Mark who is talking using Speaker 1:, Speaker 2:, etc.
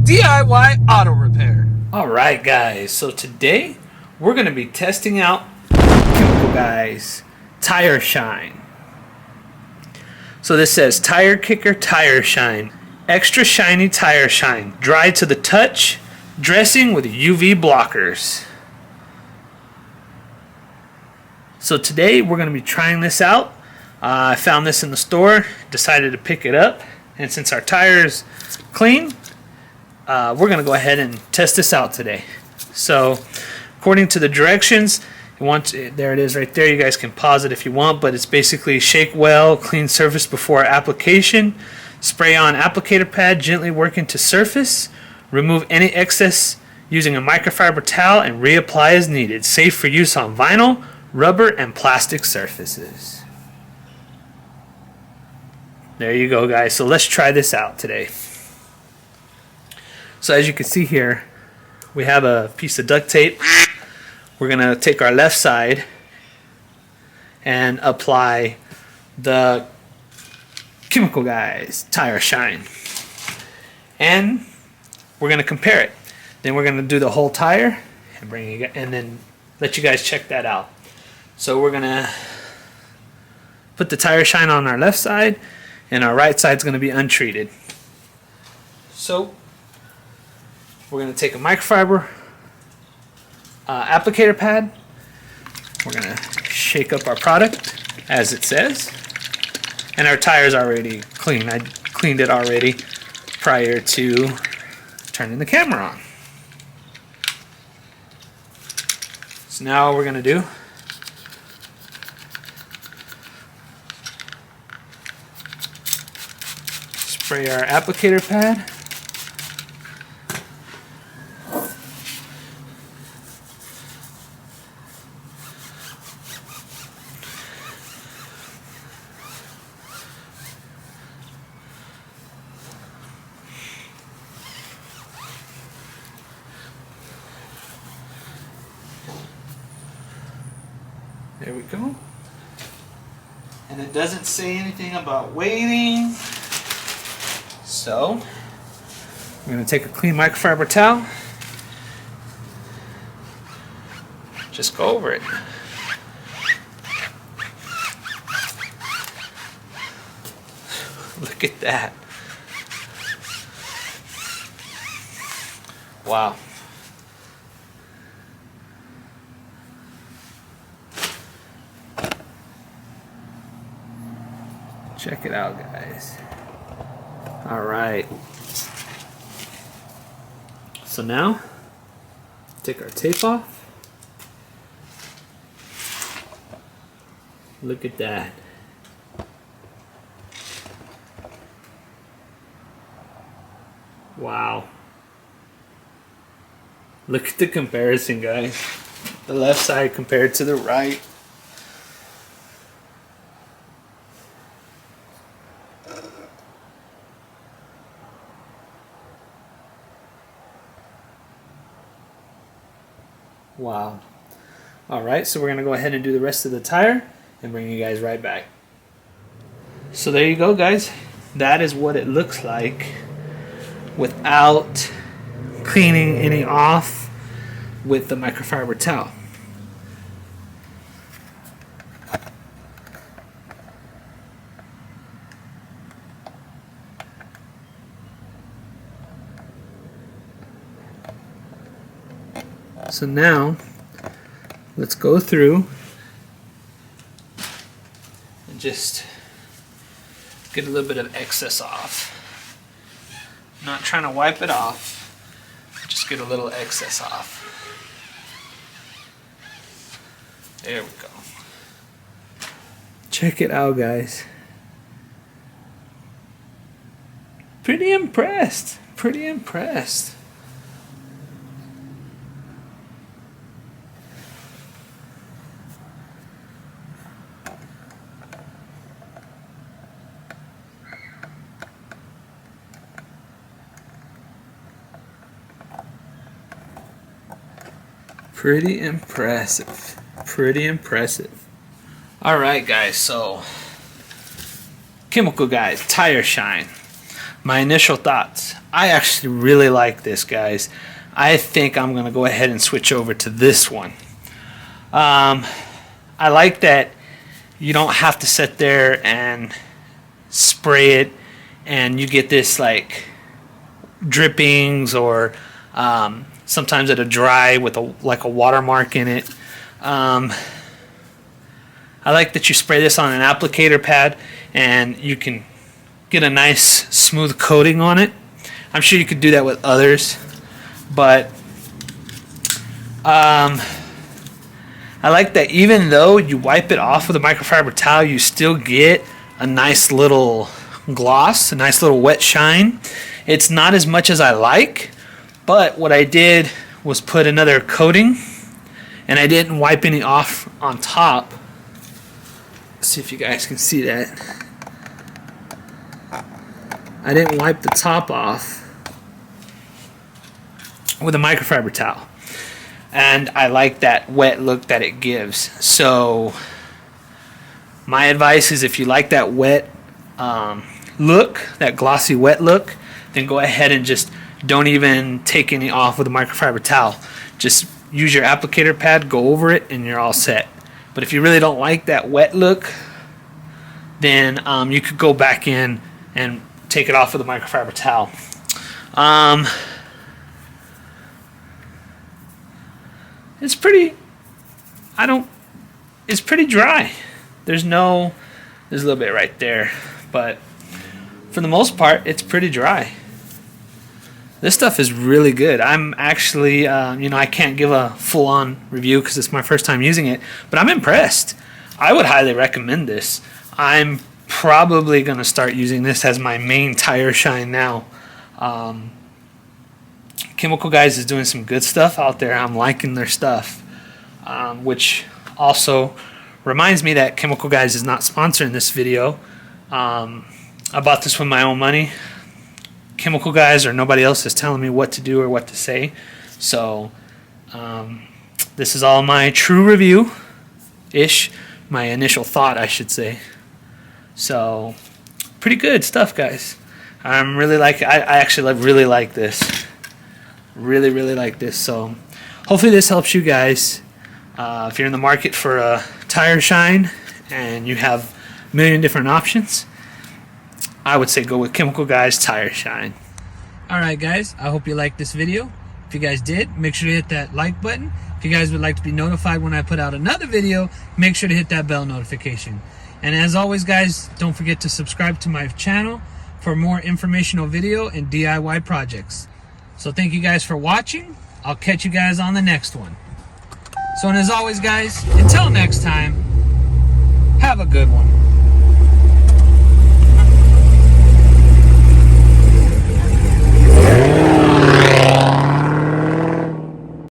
Speaker 1: DIY Auto Repair.
Speaker 2: Alright guys, so today we're going to be testing out Chemical Guys Tire Shine. So this says Tire Kicker Tire Shine. Extra shiny tire shine. Dry to the touch. Dressing with UV blockers. So today we're going to be trying this out. I found this in the store, decided to pick it up, and since our tire is clean, we're going to go ahead and test this out today. So according to the directions, there it is right there. You guys can pause it if you want, but it's basically shake well, clean surface before application, spray on applicator pad, gently work into surface, remove any excess using a microfiber towel, and reapply as needed. Safe for use on vinyl, rubber, and plastic surfaces. There you go, guys. So let's try this out today. So as you can see here, we have a piece of duct tape. We're going to take our left side and apply the Chemical Guys Tire Shine. And we're going to compare it. Then we're going to do the whole tire and then let you guys check that out. So we're going to put the tire shine on our left side, and our right side is going to be untreated. So we're going to take a microfiber applicator pad. We're going to shake up our product as it says. And our tire is already clean. I cleaned it already prior to turning the camera on. So now all we're going to do spray our applicator pad. There we go. And it doesn't say anything about waiting. So we're going to take a clean microfiber towel. Just go over it. Look at that. Wow. Check it out, guys. All right. So now, take our tape off. Look at that. Wow. Look at the comparison, guys. The left side compared to the right. Wow. Alright, so we're going to go ahead and do the rest of the tire and bring you guys right back. So there you go, guys. That is what it looks like without cleaning any off with the microfiber towel. So now, let's go through and just get a little bit of excess off. I'm not trying to wipe it off, just get a little excess off. There we go. Check it out, guys. Pretty impressed. Pretty impressed. Pretty impressive. Pretty impressive. Alright guys, so Chemical Guys Tire Shine. My initial thoughts. I actually really like this, guys. I think I'm going to go ahead and switch over to this one. I like that you don't have to sit there and spray it and you get this like drippings, or sometimes it'll dry with like a watermark in it. I like that you spray this on an applicator pad and you can get a nice smooth coating on it. I'm sure you could do that with others, but I like that even though you wipe it off with a microfiber towel, you still get a nice little gloss, a nice little wet shine. It's not as much as I like, but what I did was put another coating, and I didn't wipe any off on top. Let's see if you guys can see that. I didn't wipe the top off with a microfiber towel. And I like that wet look that it gives. So my advice is, if you like that wet look, that glossy wet look, then go ahead and just don't even take any off with a microfiber towel. Just use your applicator pad, go over it, and you're all set. But if you really don't like that wet look, then you could go back in and take it off with a microfiber towel. It's pretty, it's pretty dry. There's a little bit right there, but for the most part, it's pretty dry. This stuff is really good. I'm actually, I can't give a full-on review because it's my first time using it, but I'm impressed. I would highly recommend this. I'm probably going to start using this as my main tire shine now. Chemical Guys is doing some good stuff out there. I'm liking their stuff, which also reminds me that Chemical Guys is not sponsoring this video. I bought this with my own money. Chemical Guys or nobody else is telling me what to do or what to say. So this is all my true review-ish, my initial thought, I should say. So pretty good stuff, guys. I'm really like, I actually really like this. Really like this. So hopefully this helps you guys. If you're in the market for a tire shine and you have a million different options, I would say go with Chemical Guys Tire Shine. Alright guys, I hope you liked this video. If you guys did, make sure to hit that like button. If you guys would like to be notified when I put out another video, make sure to hit that bell notification. And as always guys, don't forget to subscribe to my channel for more informational video and DIY projects. So thank you guys for watching. I'll catch you guys on the next one. So, and as always guys, until next time, have a good one.